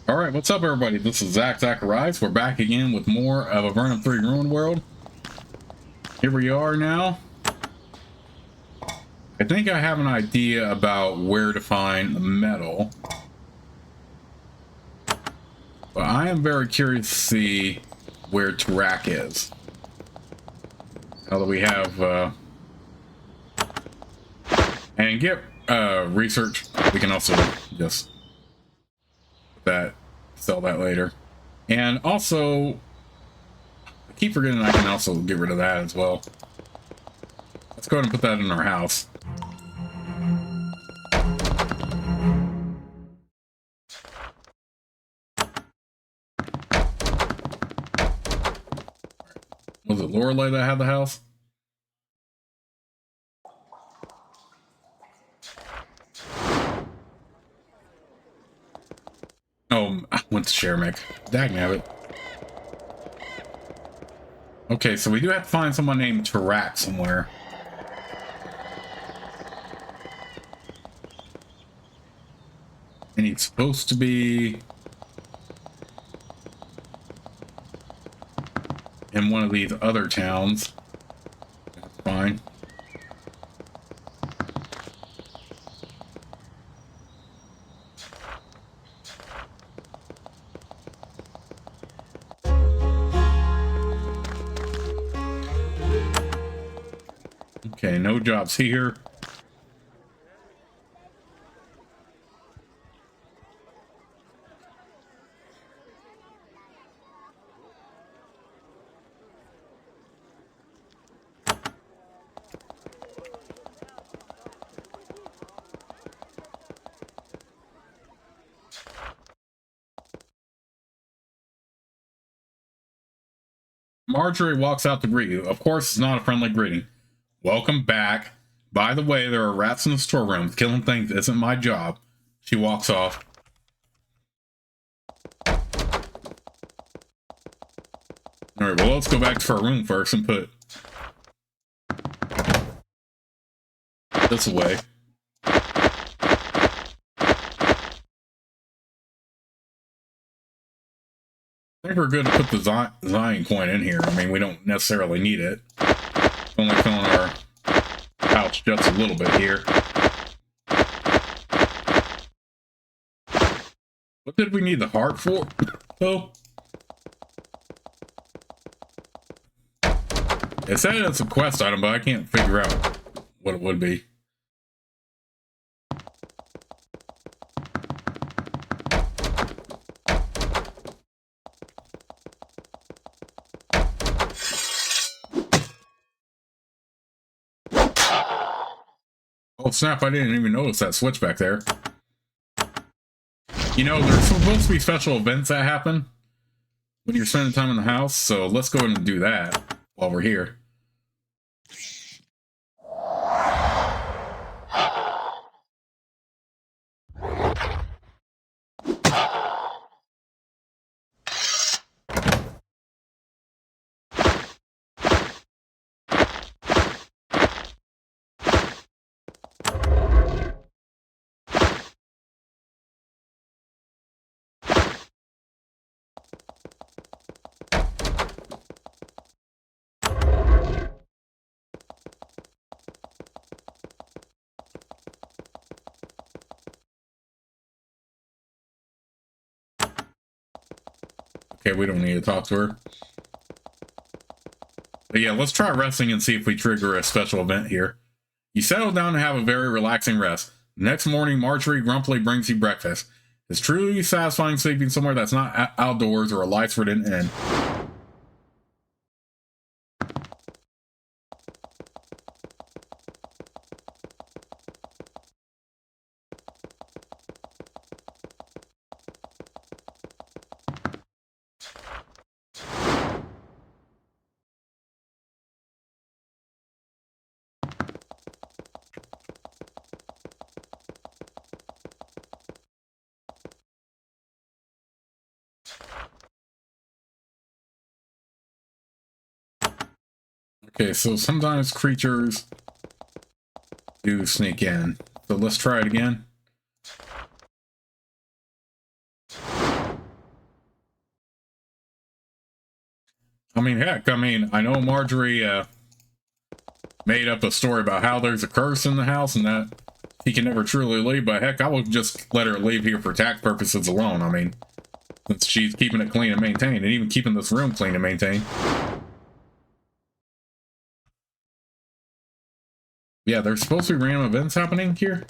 All right, what's up, everybody? This is Zacharias. We're back again with more of Avernum 3 Ruin World. Here we are now. I think I have an idea about where to find the metal. But I am very curious to see where Tarak is. Now that we have, and get research, we can also just sell that later. And also, I keep forgetting I can also get rid of that as well. Let's go ahead and put that in our house. Was it Lorelei that had the house? Oh, I went to Shermick. Dagnabbit. Okay, so we do have to find someone named Tarak somewhere. And he's supposed to be in one of these other towns. That's fine. Okay, no jobs here. Marjorie walks out to greet you. Of course, it's not a friendly greeting. Welcome back. By the way, there are rats in the storeroom. Killing things isn't my job. She walks off. Alright, well, let's go back to our room first and put this away. I think we're good to put the Zion coin in here. I mean, we don't necessarily need it. Only filling our pouch just a little bit here. What did we need the heart for, though? It said it's a quest item, but I can't figure out what it would be. Oh snap, I didn't even notice that switch back there. You know, there's supposed to be special events that happen when you're spending time in the house, so let's go ahead and do that while we're here. Okay, we don't need to talk to her. But yeah, let's try resting and see if we trigger a special event here. You settle down and have a very relaxing rest. Next morning, Marjorie grumpily brings you breakfast. It's truly satisfying sleeping somewhere that's not outdoors or a lights ridden inn. Okay, so sometimes creatures do sneak in. So let's try it again. I mean, heck, I know Marjorie made up a story about how there's a curse in the house and that he can never truly leave, but heck, I would just let her leave here for tax purposes alone. I mean, since she's keeping it clean and maintained, and even keeping this room clean and maintained. Yeah, there's supposed to be random events happening here.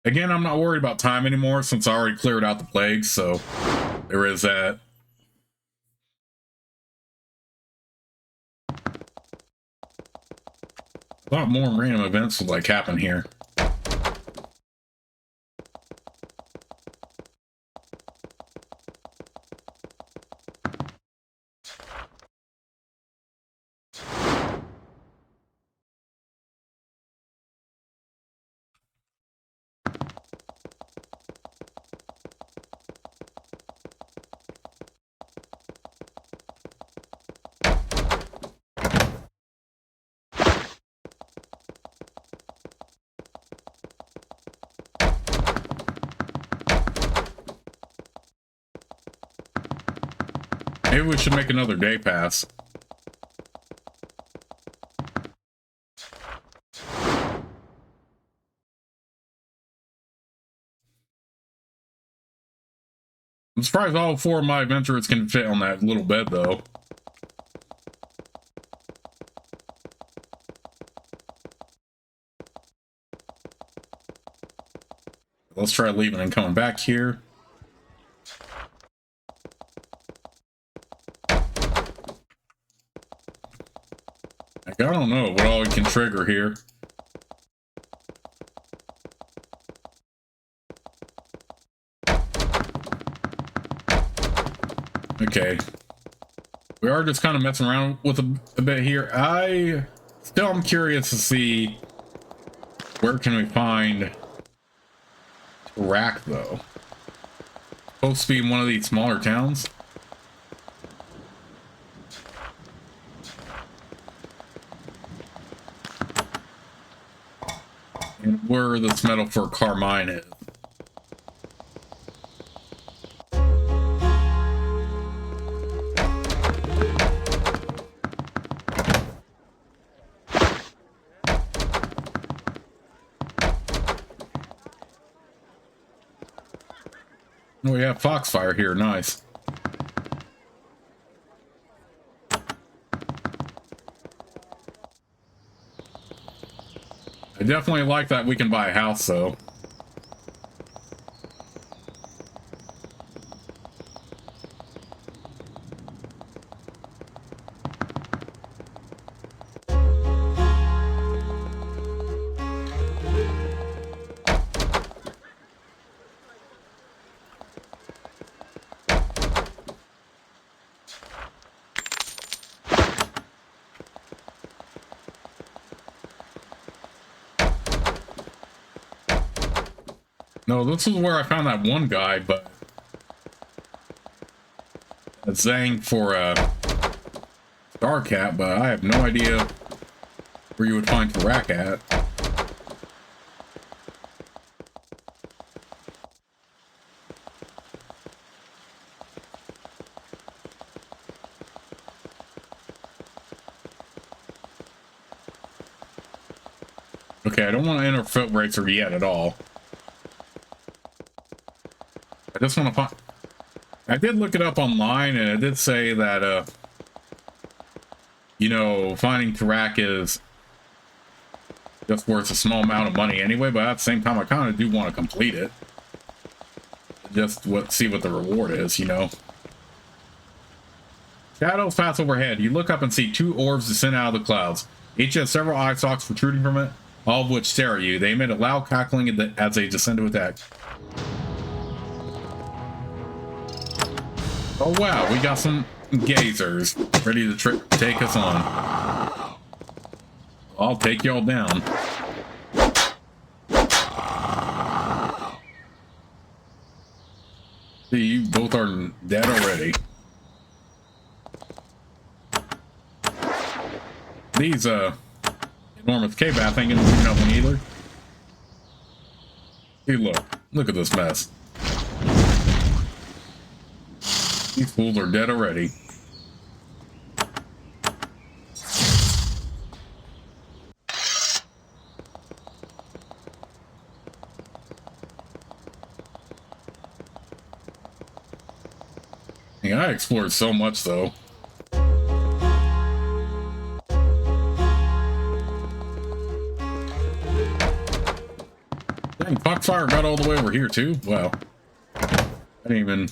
Again, I'm not worried about time anymore since I already cleared out the plague, so there is that. A lot more random events would like happen here. Maybe we should make another day pass. I'm surprised all 4 of my adventurers can fit on that little bed, though. Let's try leaving and coming back here. Like, I don't know what all we can trigger here. Okay. We are just kind of messing around with a bit here. I still am curious to see where can we find Iraq, though. Supposed to be in one of these smaller towns. And where this metal for Carmine is. Oh, we have Foxfire here. Nice. I definitely like that we can buy a house, though. No, this is where I found that one guy, but a Zang for a Starcat, but I have no idea where you would find Tarak at. Okay, I don't want to enter Foot Racer yet at all. I just want to find... I did look it up online, and it did say that, you know, finding Tarak is just worth a small amount of money anyway, but at the same time, I kind of do want to complete it. Just see what the reward is, you know. Shadows pass overhead. You look up and see 2 orbs descend out of the clouds. Each has several eye stalks protruding from it, all of which stare at you. They emit a loud cackling as they descend to attack. Oh wow, we got some gazers ready to take us on. I'll take y'all down. both are dead already. These enormous K-Bath ain't gonna do nothing either. See, look at this mess. These fools are dead already. Yeah, I explored so much though. Dang, Foxfire got all the way over here too? Wow. I didn't even...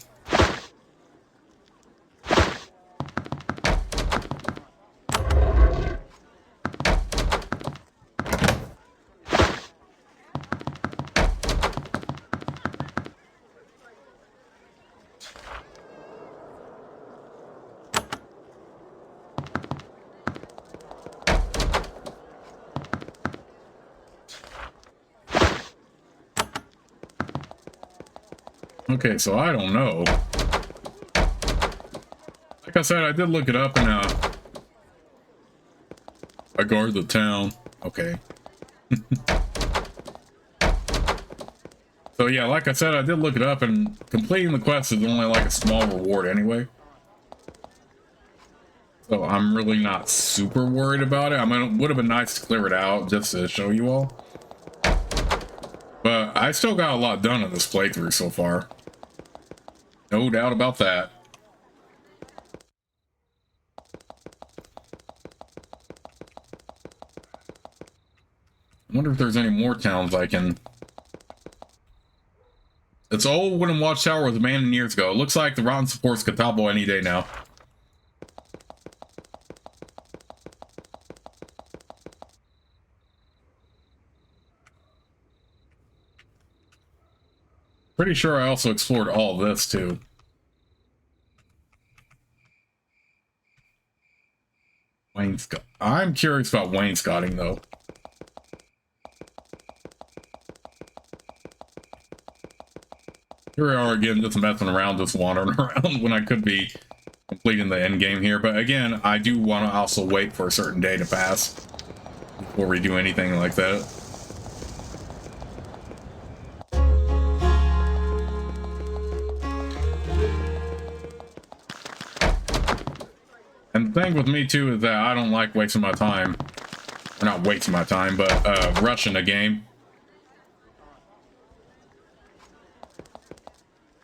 Okay, so I don't know. Like I said, I did look it up and I guard the town. Okay. So yeah, like I said, I did look it up and completing the quest is only like a small reward anyway. So I'm really not super worried about it. I mean, it would have been nice to clear it out just to show you all. But I still got a lot done in this playthrough so far. No doubt about that. I wonder if there's any more towns I can... It's old wooden watchtower was abandoned years ago. It looks like the rotten supports could topple any day now. Pretty sure I also explored all this too. Wainscot. I'm curious about wainscoting though. Here we are again, just messing around, just wandering around when I could be completing the end game here. But again, I do want to also wait for a certain day to pass before we do anything like that. And the thing with me too is that I don't like wasting my time. Or not wasting my time, but rushing a game.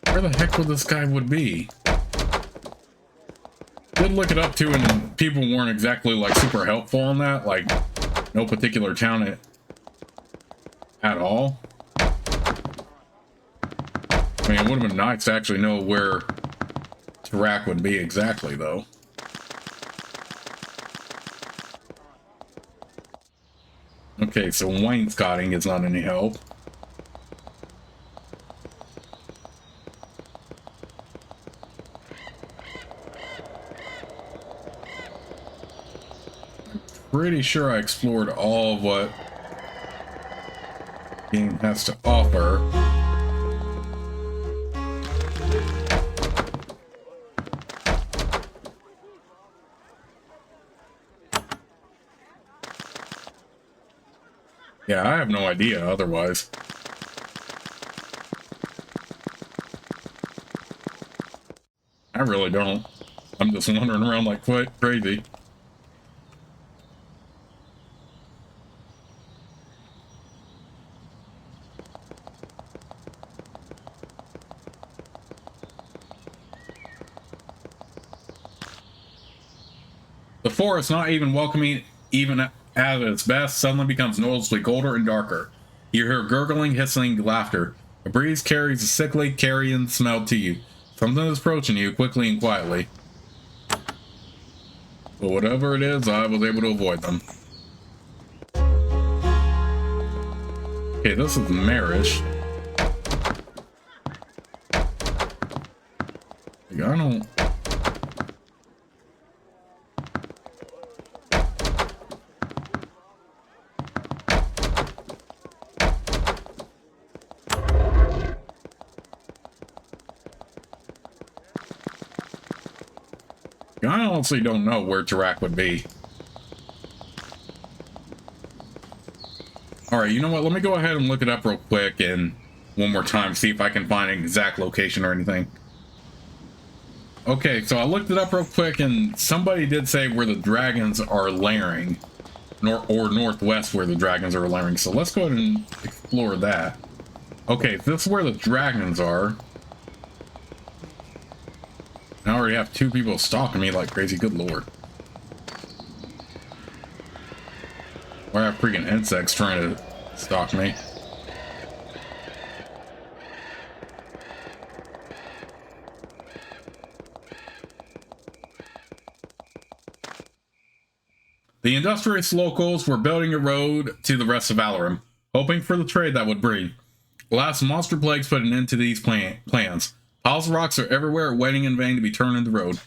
Where the heck would this guy would be? Did look it up too, and people weren't exactly like super helpful on that. Like, no particular town at all. I mean, it would have been nice to actually know where Tarak would be exactly, though. Okay, so wainscoting is not any help. Pretty sure I explored all of what the game has to offer. Yeah, I have no idea otherwise. I really don't. I'm just wandering around like quite crazy. The forest, not even welcoming even at its best, suddenly becomes noticeably colder and darker. You hear gurgling, hissing laughter. A breeze carries a sickly carrion smell to you. Something is approaching you quickly and quietly. But whatever it is, I was able to avoid them. Okay, this is Marish. Like, I don't... I honestly don't know where Tarak would be. Alright, you know what? Let me go ahead and look it up real quick and one more time, see if I can find an exact location or anything. Okay, so I looked it up real quick and somebody did say where the dragons are lairing. Or northwest where the dragons are lairing. So let's go ahead and explore that. Okay, this is where the dragons are. I already have 2 people stalking me like crazy, good lord. Or I have freaking insects trying to stalk me. The industrious locals were building a road to the rest of Avernum, hoping for the trade that would bring. Alas, monster plagues put an end to these plans. Piles of rocks are everywhere, waiting in vain to be turned into road.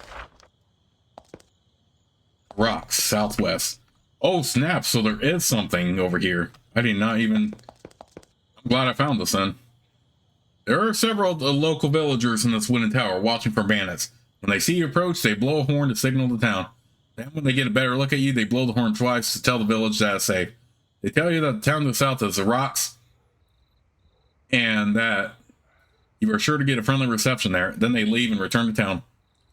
Rocks, southwest. Oh snap, so there is something over here. I did not even... I'm glad I found this then. There are several local villagers in this wooden tower watching for bandits. When they see you approach, they blow a horn to signal the town. Then when they get a better look at you, they blow the horn twice to tell the village that it's safe. They tell you that the town to the south is Erox, and that you are sure to get a friendly reception there. Then they leave and return to town.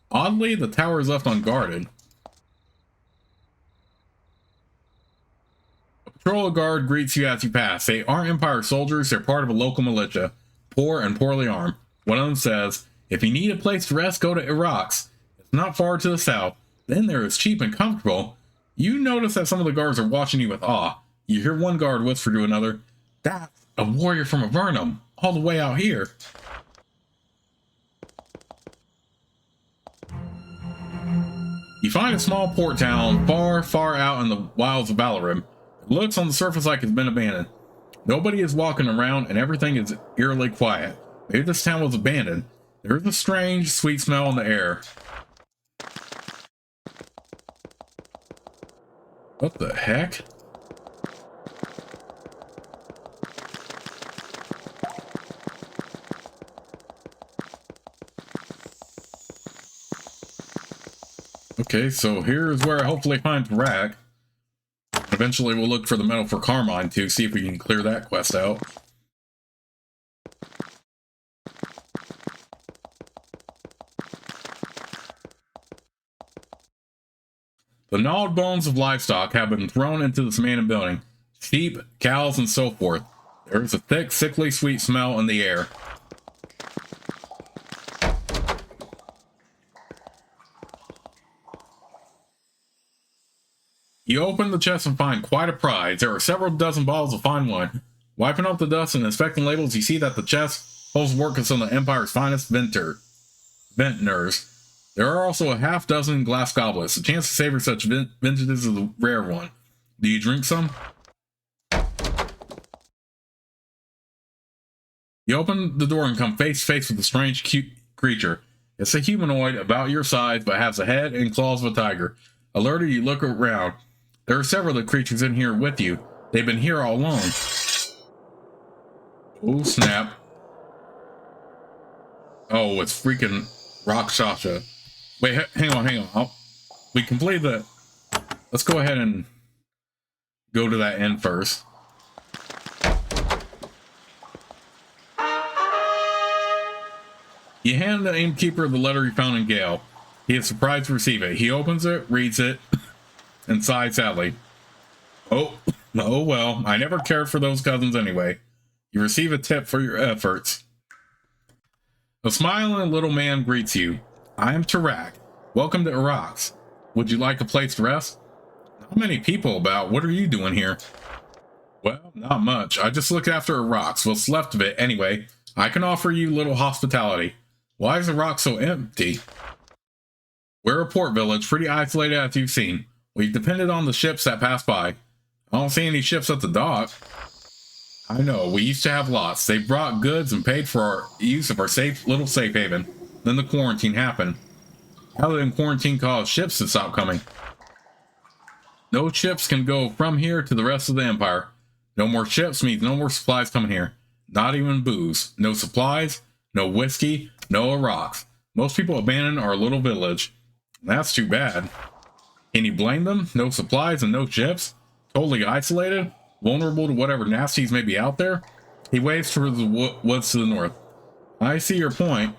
Oddly, the tower is left unguarded. A patrol guard greets you as you pass. They aren't Empire soldiers, they're part of a local militia, poor and poorly armed. One of them says, if you need a place to rest, go to Erox. It's not far to the south. Then there is cheap and comfortable. You notice that some of the guards are watching you with awe. You hear one guard whisper to another, that's a warrior from Avernum, all the way out here. You find a small port town far, far out in the wilds of Avernum. It looks on the surface like it's been abandoned. Nobody is walking around and everything is eerily quiet. Maybe this town was abandoned. There is a strange, sweet smell in the air. What the heck? Okay, so here's where I hopefully find Tarak. Eventually we'll look for the Medal for Carmine too, see if we can clear that quest out. The gnawed bones of livestock have been thrown into this abandoned building. Sheep, cows, and so forth. There is a thick, sickly sweet smell in the air. You open the chest and find quite a prize. There are several dozen bottles of fine wine. Wiping off the dust and inspecting labels, you see that the chest holds work of some of the Empire's finest vintners. There are also a half dozen glass goblets. The chance to savor such vintages is a rare one. Do you drink some? You open the door and come face to face with a strange, cute creature. It's a humanoid about your size, but has a head and claws of a tiger. Alerted, you look around. There are several of the creatures in here with you. They've been here all along. Oh, snap. Oh, it's freaking Rakshasa. Wait, hang on. We completed the... Let's go ahead and go to that end first. You hand the innkeeper the letter you found in Gale. He is surprised to receive it. He opens it, reads it, and sighs sadly. Oh well, I never cared for those cousins anyway. You receive a tip for your efforts. A smiling little man greets you. I am Tarak. Welcome to Erox. Would you like a place to rest? Not many people about. What are you doing here? Well, not much. I just looked after Erox. What's left of it, anyway. I can offer you little hospitality. Why is Erox so empty? We're a port village, pretty isolated as you've seen. We've depended on the ships that pass by. I don't see any ships at the dock. I know, we used to have lots. They brought goods and paid for our use of our little safe haven. Then the quarantine happened. How did the quarantine cause ships to stop coming? No ships can go from here to the rest of the Empire. No more ships means no more supplies coming here. Not even booze. No supplies, no whiskey, no rocks. Most people abandon our little village. That's too bad. Can you blame them? No supplies and no ships? Totally isolated? Vulnerable to whatever nasties may be out there? He waves towards the woods to the north. I see your point.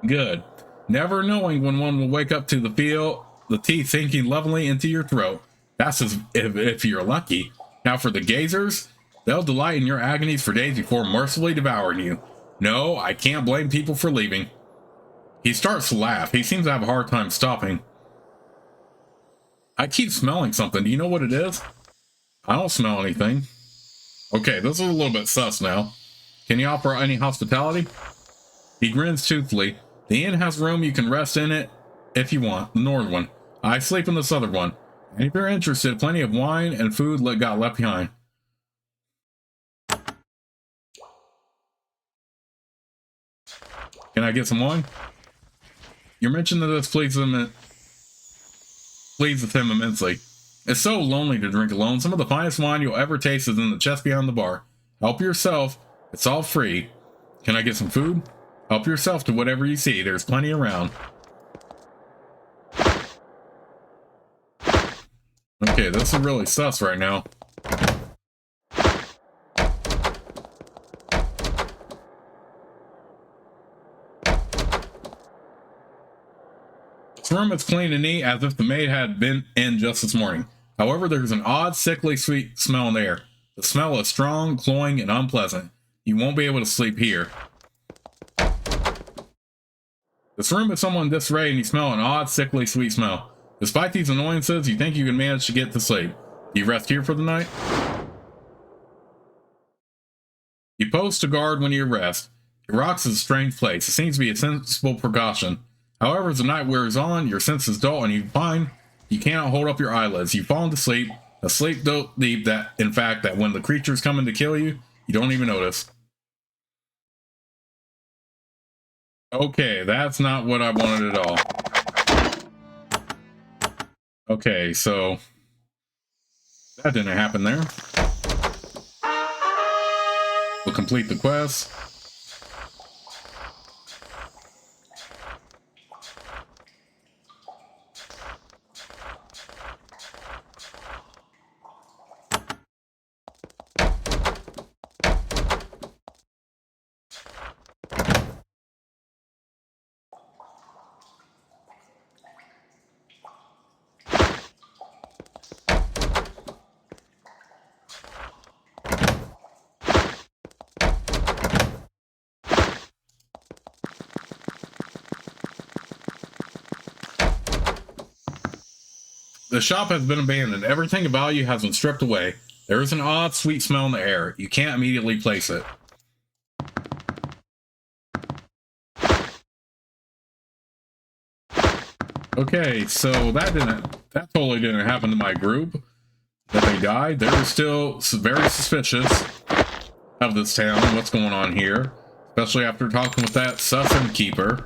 Good. Never knowing when one will wake up to the teeth sinking levelly into your throat. That's if you're lucky. Now for the gazers, they'll delight in your agonies for days before mercifully devouring you. No, I can't blame people for leaving. He starts to laugh. He seems to have a hard time stopping. I keep smelling something. Do you know what it is? I don't smell anything. Okay, this is a little bit sus now. Can you offer any hospitality? He grins toothfully. The inn has room, you can rest in it if you want. The north one. I sleep in the southern one. And if you're interested, plenty of wine and food got left behind. Can I get some wine? Your mention of this pleases him immensely. It's so lonely to drink alone. Some of the finest wine you'll ever taste is in the chest beyond the bar. Help yourself. It's all free. Can I get some food? Help yourself to whatever you see. There's plenty around. Okay, this is really sus right now. This room is clean and neat as if the maid had been in just this morning. However, there's an odd, sickly sweet smell in the air. The smell is strong, cloying, and unpleasant. You won't be able to sleep here. This room is somewhat in disarray and you smell an odd, sickly, sweet smell. Despite these annoyances, you think you can manage to get to sleep. Do you rest here for the night? You post a guard when you rest. Erox is a strange place. It seems to be a sensible precaution. However, as the night wears on, your senses dull and you find you cannot hold up your eyelids. You fall into sleep, a sleep so deep that, in fact, that when the creatures come in to kill you, you don't even notice. Okay, that's not what I wanted at all. Okay, so that didn't happen there. We'll complete the quest. The shop has been abandoned. Everything of value has been stripped away. There is an odd, sweet smell in the air. You can't immediately place it. Okay, so that totally didn't happen to my group. That they died. They're still very suspicious of this town. What's going on here? Especially after talking with that sus innkeeper.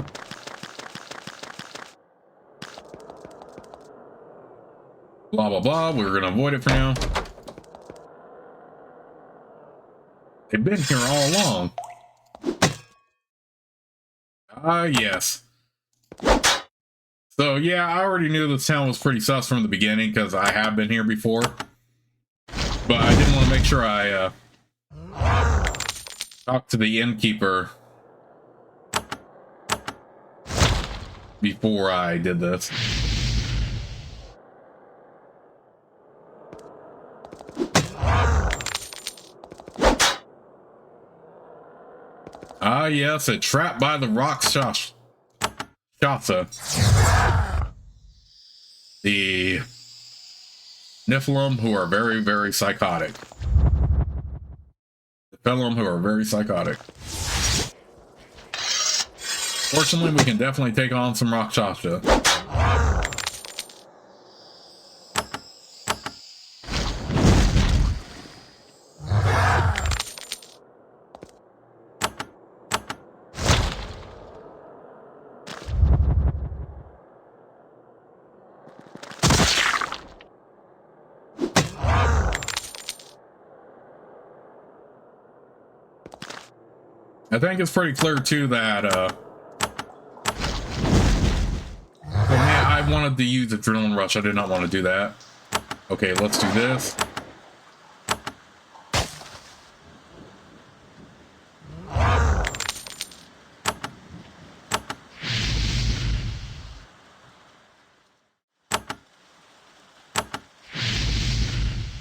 Blah, blah, blah. We're going to avoid it for now. They've been here all along. Yes. So, yeah, I already knew this town was pretty sus from the beginning because I have been here before. But I didn't want to make sure I talked to the innkeeper before I did this. Ah, yes, a trap by the rock Shasa. The Nephilim who are very, very psychotic. The Nephilim who are very psychotic. Fortunately, we can definitely take on some Rakshasa. I think it's pretty clear too that I wanted to use Adrenaline Rush. I did not want to do that. Okay, let's do this.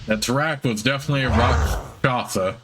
That Tarak was definitely a Rakshasa.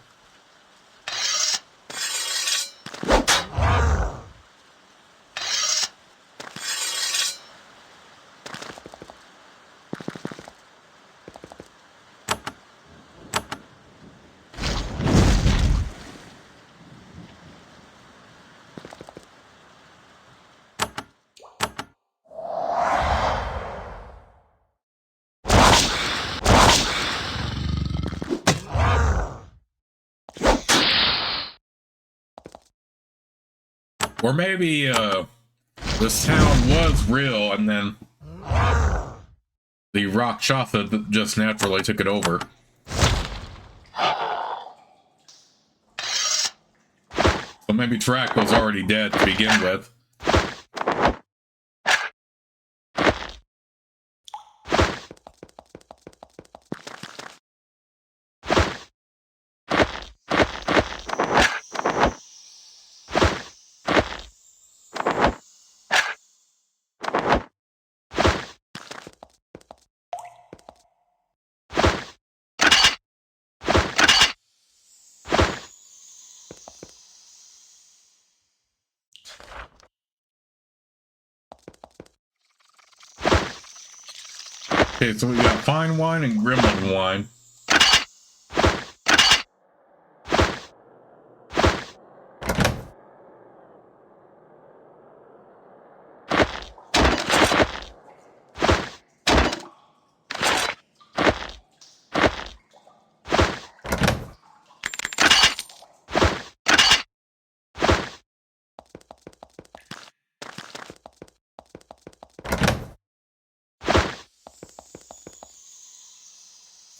Or maybe this town was real and then the Rakshasa just naturally took it over. So maybe Tarak was already dead to begin with. Okay, so we got fine wine and gremlin wine.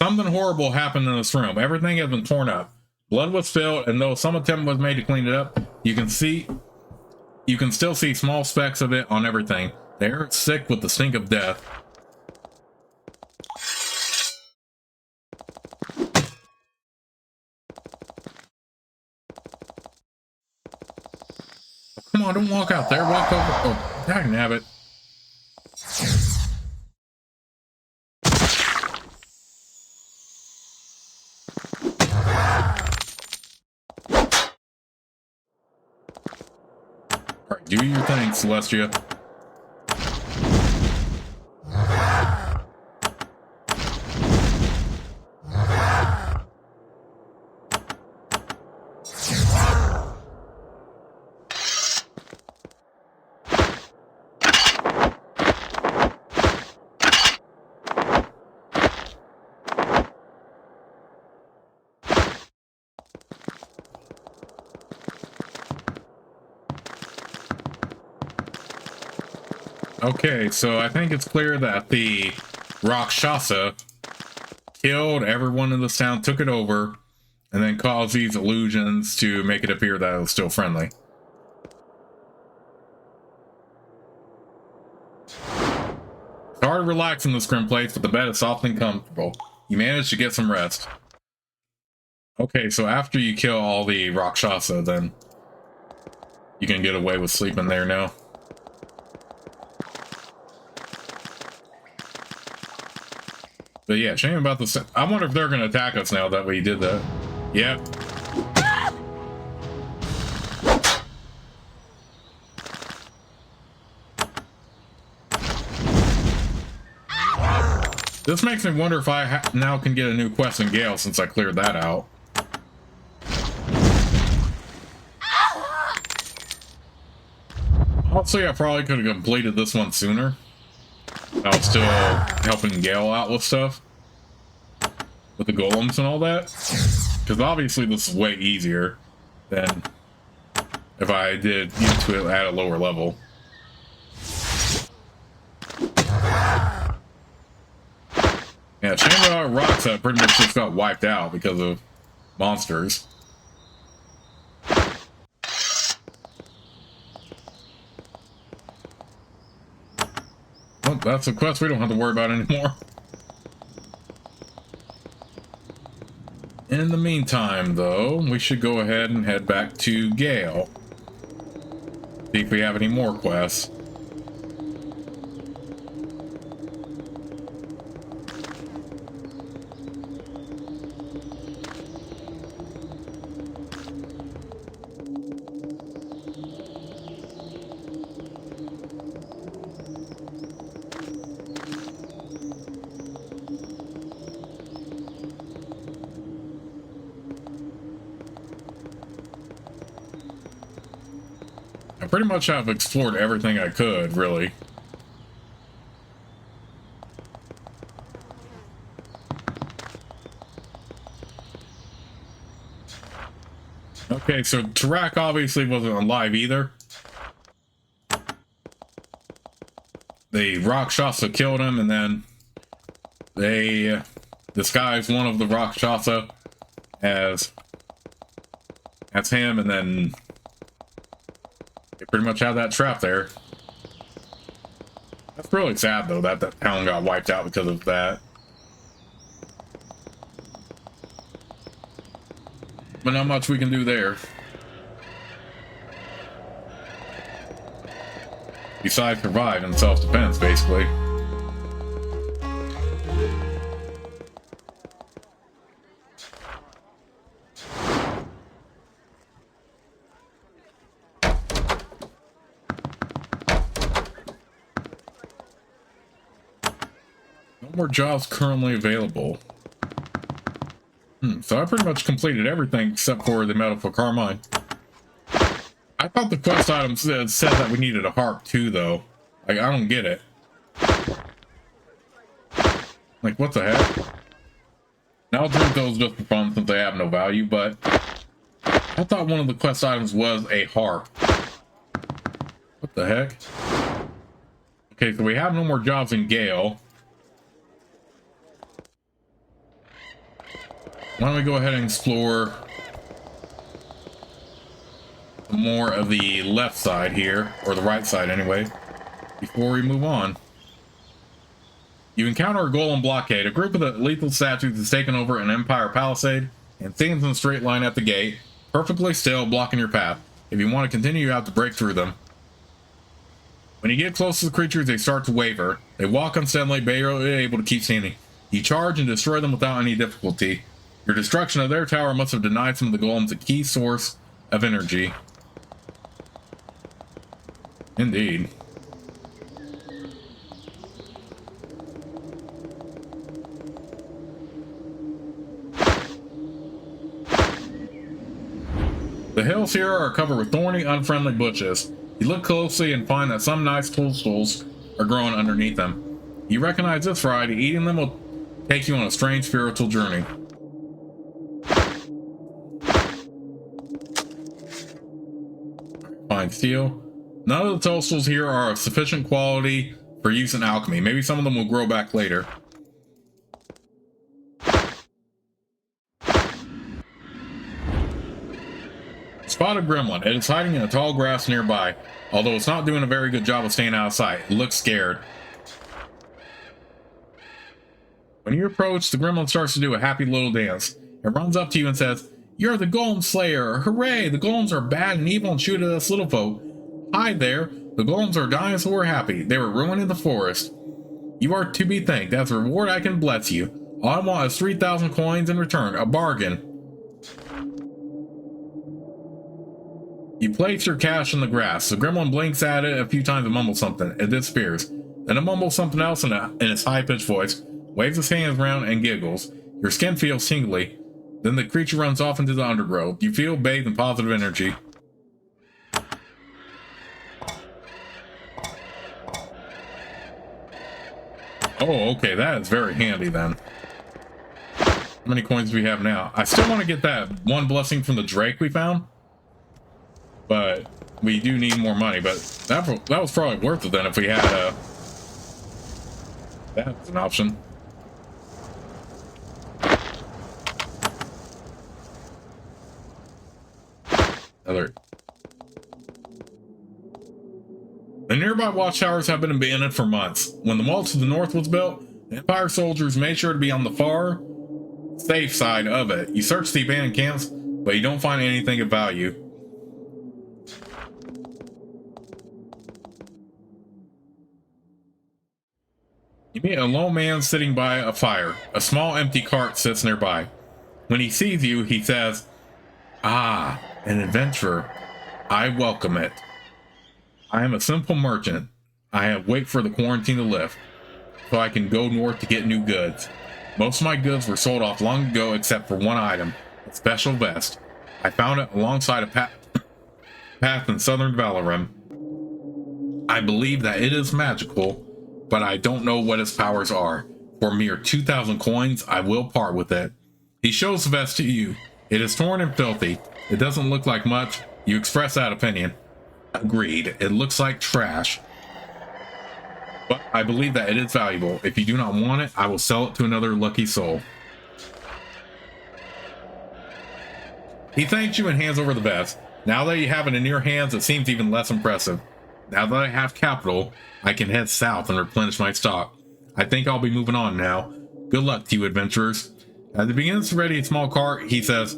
Something horrible happened in this room. Everything has been torn up. Blood was spilled, and though some attempt was made to clean it up, you can still see small specks of it on everything. The air is sick with the stink of death. Come on, don't walk out there. Walk over. Oh, dagnabbit. Alright, do your thing, Celestia. Okay, so I think it's clear that the Rakshasa killed everyone in this town, took it over, and then caused these illusions to make it appear that it was still friendly. It's hard to relax in this grim place, but the bed is soft and comfortable. You managed to get some rest. Okay, so after you kill all the Rakshasa, then you can get away with sleeping there now. But yeah, shame about this. I wonder if they're going to attack us now that we did that. Yep. This makes me wonder if I now can get a new quest in Gale since I cleared that out. Honestly, I probably could have completed this one sooner. I was still helping Gale out with stuff. With the golems and all that. Because obviously this is way easier than if I did get to it at a lower level. Yeah, shame about rocks that pretty much just got wiped out because of monsters. Oh, that's a quest we don't have to worry about anymore. In the meantime, though, we should go ahead and head back to Gale. See if we have any more quests. I pretty much have explored everything I could, really. Okay, so Tarak obviously wasn't alive either. The Rakshasa killed him, and then they disguised one of the Rakshasa as him, and then they pretty much have that trap there. That's really sad, though, that that town got wiped out because of that. But not much we can do there. Besides survive in self-defense, basically. No more jobs currently available. So I pretty much completed everything except for the Metal for Carmine. I thought the quest item said that we needed a harp too, though. Like, I don't get it. Like, what the heck? Now I'll drink those just for fun since they have no value, but I thought one of the quest items was a harp. What the heck? Okay, so we have no more jobs in Gale. Why don't we go ahead and explore more of the left side here, or the right side anyway, before we move on. You encounter a golem blockade. A group of the lethal statues has taken over an Empire palisade and stands in a straight line at the gate, perfectly still, blocking your path. If you want to continue, you have to break through them. When you get close to the creatures, they start to waver. They walk unsteadily, barely able to keep standing. You charge and destroy them without any difficulty. Your destruction of their tower must have denied some of the golems a key source of energy. Indeed. The hills here are covered with thorny, unfriendly bushes. You look closely and find that some nice toadstools are growing underneath them. You recognize this variety. Eating them will take you on a strange spiritual journey. Fine steel. None of the toadstools here are of sufficient quality for use in alchemy. Maybe some of them will grow back later. Spotted gremlin. It is hiding in a tall grass nearby. Although it's not doing a very good job of staying out of sight. It looks scared. When you approach, the gremlin starts to do a happy little dance. It runs up to you and says, "You're the golem slayer! Hooray! The golems are bad and evil and shoot at us little folk. Hi there! The golems are dying, so we're happy. They were ruining the forest. You are to be thanked. As a reward, I can bless you. All I want is 3,000 coins in return. A bargain." You place your cash in the grass. The gremlin blinks at it a few times and mumbles something. It disappears. Then it mumbles something else in its high-pitched voice, waves its hands around, and giggles. Your skin feels tingly. Then the creature runs off into the undergrowth. You feel bathed in positive energy. Oh, okay, that is very handy then. How many coins do we have now? I still want to get that one blessing from the Drake we found. But we do need more money, but that was probably worth it then if we had that's an option. The nearby watchtowers have been abandoned for months. When the wall to the north was built, the Empire soldiers made sure to be on the far, safe side of it. You search the abandoned camps, but you don't find anything of value. You meet a lone man sitting by a fire. A small empty cart sits nearby. When he sees you, he says, "Ah, an adventurer. I welcome it. I am a simple merchant. I have waited for the quarantine to lift, so I can go north to get new goods. Most of my goods were sold off long ago except for one item, a special vest. I found it alongside a path in southern Avernum. I believe that it is magical, but I don't know what its powers are. For mere 2,000 coins, I will part with it." He shows the vest to you. It is torn and filthy. It doesn't look like much. You express that opinion. "Agreed. It looks like trash. But I believe that it is valuable. If you do not want it, I will sell it to another lucky soul." He thanks you and hands over the vest. "Now that you have it in your hands, it seems even less impressive. Now that I have capital, I can head south and replenish my stock. I think I'll be moving on now. Good luck to you, adventurers." As he begins to ready a small cart, he says,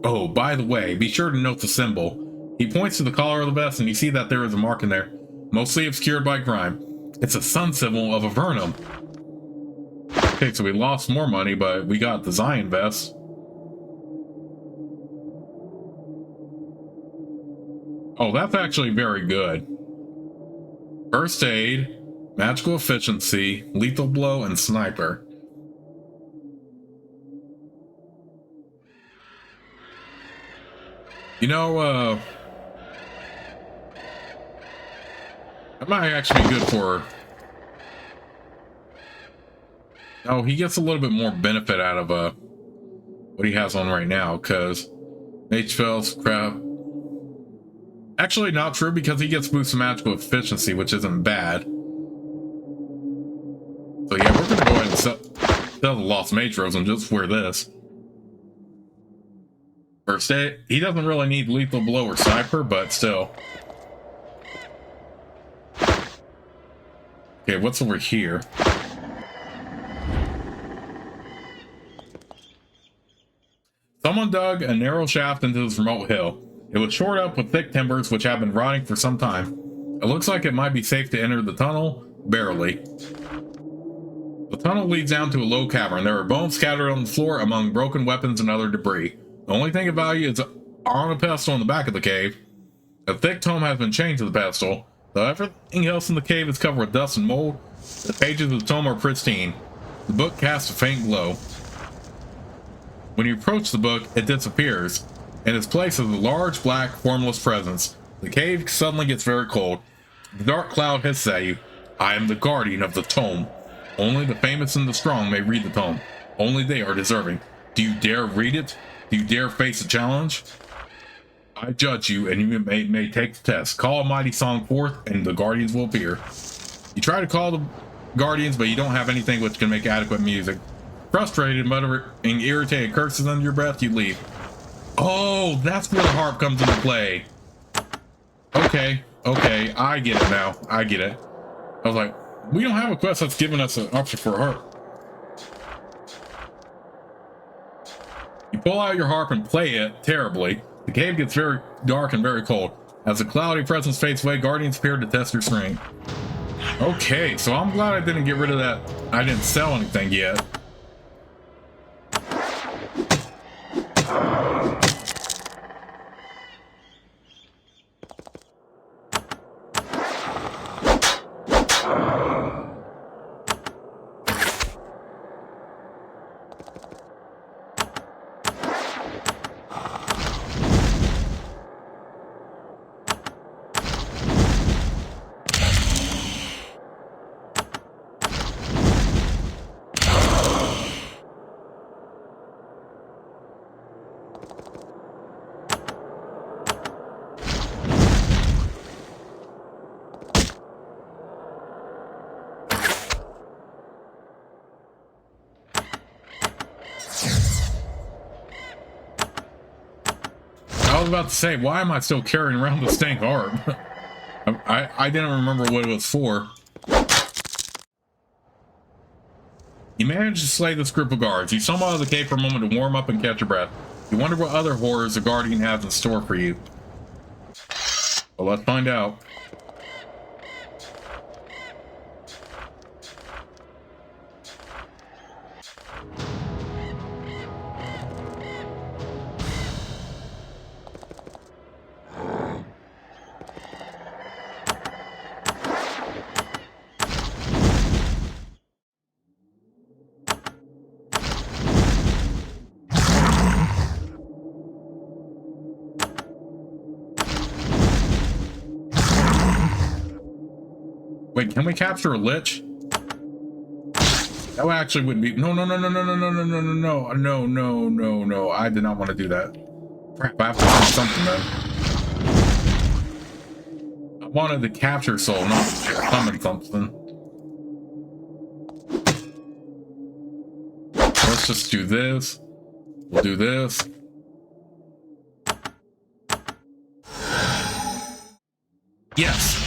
"Oh, by the way, be sure to note the symbol." He points to the collar of the vest, and you see that there is a mark in there, mostly obscured by grime. It's a sun symbol of Avernum. Okay, so we lost more money, but we got the Zion vest. Oh, that's actually very good. First aid, magical efficiency, lethal blow, and sniper. You know, that might actually be good for... Oh, he gets a little bit more benefit out of what he has on right now, because Mage spells, crap. Actually, not true, because he gets boosted magical efficiency, which isn't bad. So yeah, we're gonna go ahead and sell the Lost Mage Rose and just wear this. First aid, he doesn't really need lethal blow or sniper, but still. Okay, what's over here? Someone dug a narrow shaft into this remote hill. It was shored up with thick timbers which have been rotting for some time. It looks like it might be safe to enter the tunnel, barely. The tunnel leads down to a low cavern. There are bones scattered on the floor among broken weapons and other debris. The only thing of value is on a pedestal in the back of the cave. A thick tome has been chained to the pedestal. Though everything else in the cave is covered with dust and mold, the pages of the tome are pristine. The book casts a faint glow. When you approach the book, it disappears. In its place is a large, black, formless presence. The cave suddenly gets very cold. The dark cloud hisses at you. "I am the guardian of the tome. Only the famous and the strong may read the tome. Only they are deserving. Do you dare read it? Do you dare face a challenge? I judge you, and you may take the test. Call a mighty song forth, and the guardians will appear." You try to call the guardians, but you don't have anything which can make adequate music. Frustrated, muttering irritated curses under your breath, you leave. Oh, that's where the harp comes into play. Okay, I get it now. I get it. I was like, we don't have a quest that's giving us an option for a harp. You pull out your harp and play it terribly. The cave gets very dark and very cold. As the cloudy presence fades away, guardians appear to test your strength. Okay, so I'm glad I didn't get rid of that. I didn't sell anything yet. I was about to say, why am I still carrying around the stank harp? I didn't remember what it was for. You manage to slay this group of guards. You stumble out of the cave for a moment to warm up and catch your breath. You wonder what other horrors the Guardian has in store for you. Well, let's find out. Wait, can we capture a lich? That actually wouldn't be. No, no, no, no, no, no, no, no, no, no, no, no, no, no, no. I did not want to do that. Crap, I have to find something though. I wanted to capture soul, not summon something. Let's just do this. We'll do this. Yes.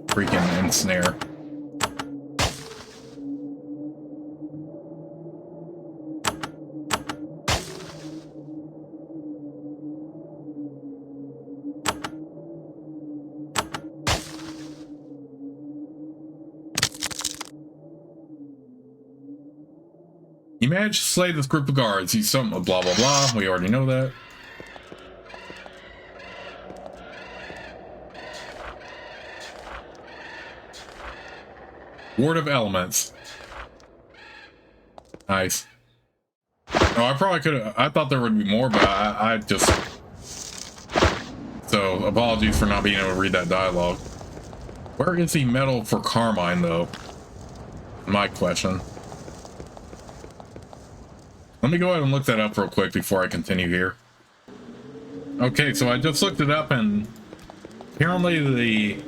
Freaking ensnare. You managed to slay this group of guards. You some blah blah blah. We already know that. Ward of Elements. Nice. Oh, I probably could have. I thought there would be more, but I just. So apologies for not being able to read that dialogue. Where is the medal for Carmine, though? My question. Let me go ahead and look that up real quick before I continue here. Okay, so I just looked it up, and apparently the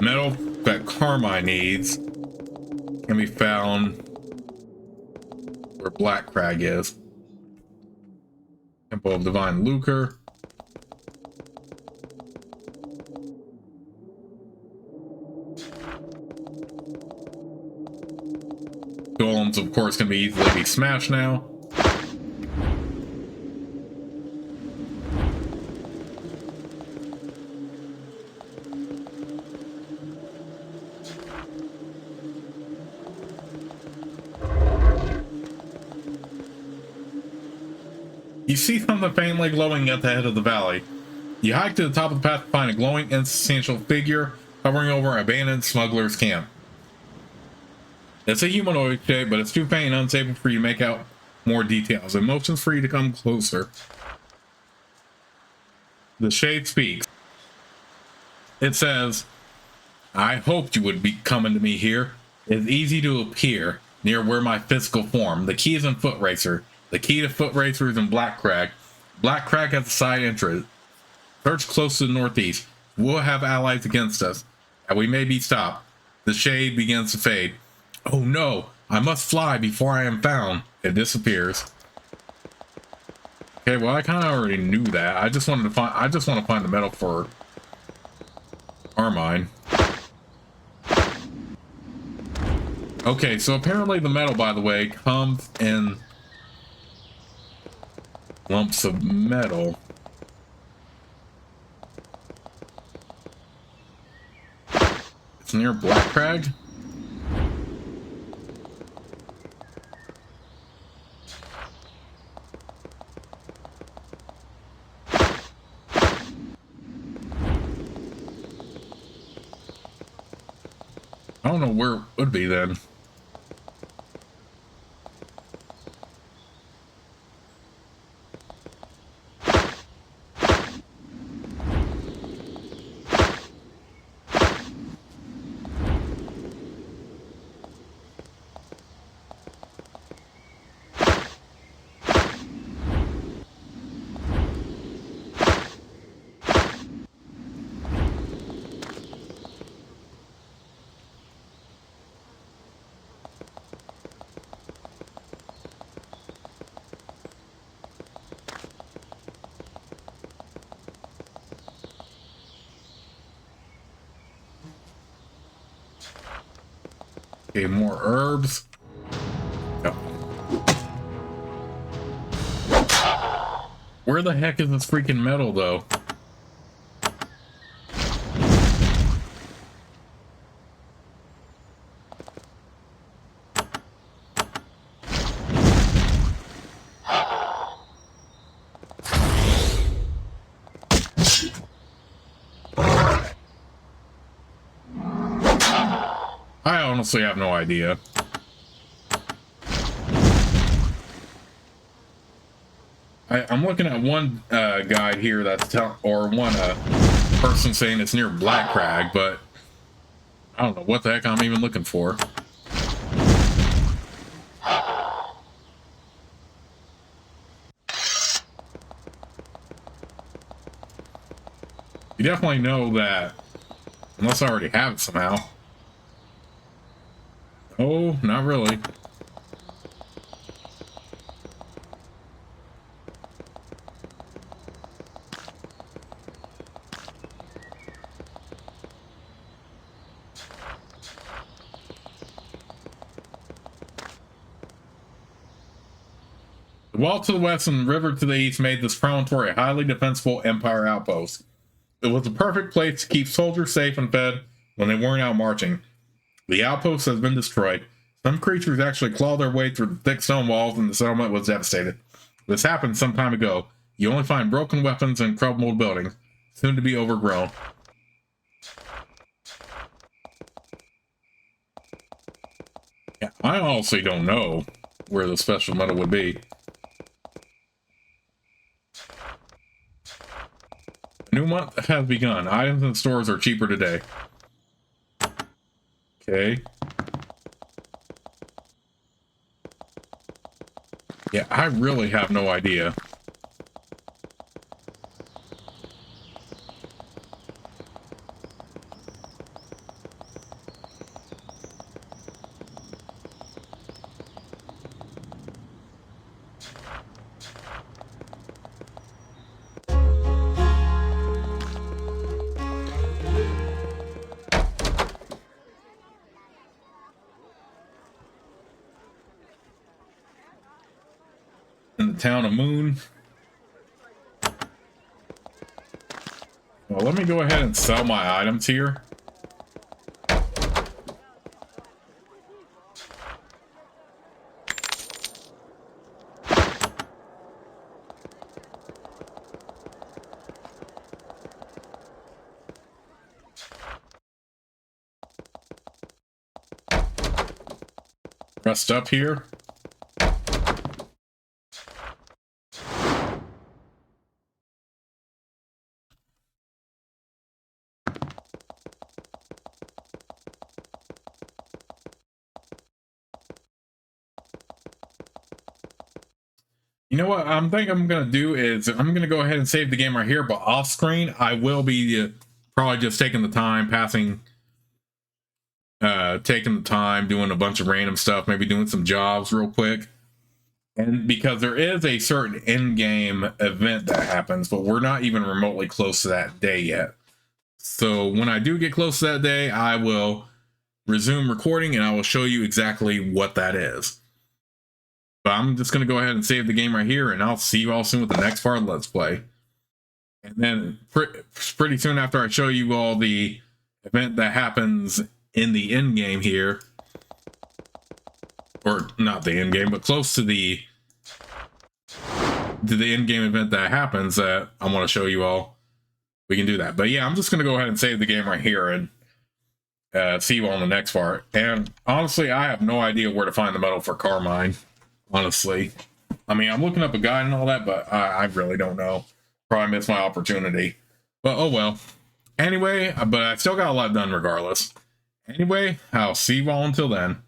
medal that Carmine needs can be found where Black Crag is. Temple of Divine Lucre. Golems, of course, can be easily be smashed now. You see something faintly glowing at the head of the valley. You hike to the top of the path to find a glowing, insubstantial figure hovering over an abandoned smuggler's camp. It's a humanoid shape, but it's too faint and unstable for you to make out more details. It motions for you to come closer. The shade speaks. It says, I hoped you would be coming to me here. It's easy to appear near where my physical form. The key is in Foot Racer. The key to Foot Racer is in Black Crag. Black Crag has a side entrance. Search close to the northeast. We'll have allies against us, and we may be stopped. The shade begins to fade. Oh no, I must fly before I am found. It disappears. Okay, well I kind of already knew that. I just want to find the medal for Carmine. Okay, so apparently the medal, by the way, comes in lumps of metal. It's near Black Crag. I don't know where it would be then. Okay, more herbs. Yep. Where the heck is this freaking metal, though? I honestly have no idea. I'm looking at one guide here that's one person saying it's near Black Crag, but I don't know what the heck I'm even looking for. You definitely know that, unless I already have it somehow. Oh, not really. The wall to the west and the river to the east made this promontory a highly defensible Empire outpost. It was the perfect place to keep soldiers safe and fed when they weren't out marching. The outpost has been destroyed. Some creatures actually clawed their way through the thick stone walls and the settlement was devastated. This happened some time ago. You only find broken weapons and crumbled buildings, soon to be overgrown. Yeah, I honestly don't know where the special metal would be. A new month has begun. Items in stores are cheaper today. Okay. Yeah, I really have no idea. In the town of Moon. Well, let me go ahead and sell my items here. Rest up here. You know what I'm going to do is I'm going to go ahead and save the game right here, but off screen, I will be probably just taking the time, taking the time, doing a bunch of random stuff, maybe doing some jobs real quick. And because there is a certain in-game event that happens, but we're not even remotely close to that day yet. So when I do get close to that day, I will resume recording and I will show you exactly what that is. But I'm just going to go ahead and save the game right here, and I'll see you all soon with the next part of Let's Play. And then pretty soon after I show you all the event that happens in the end game here, or not the end game, but close to the end game event that happens that I want to show you all, we can do that. But yeah, I'm just going to go ahead and save the game right here and see you all in the next part. And honestly, I have no idea where to find the metal for Carmine. Honestly, I mean, I'm looking up a guide and all that, but I really don't know. Probably missed my opportunity. But oh well. Anyway, but I still got a lot done regardless. Anyway, I'll see you all until then.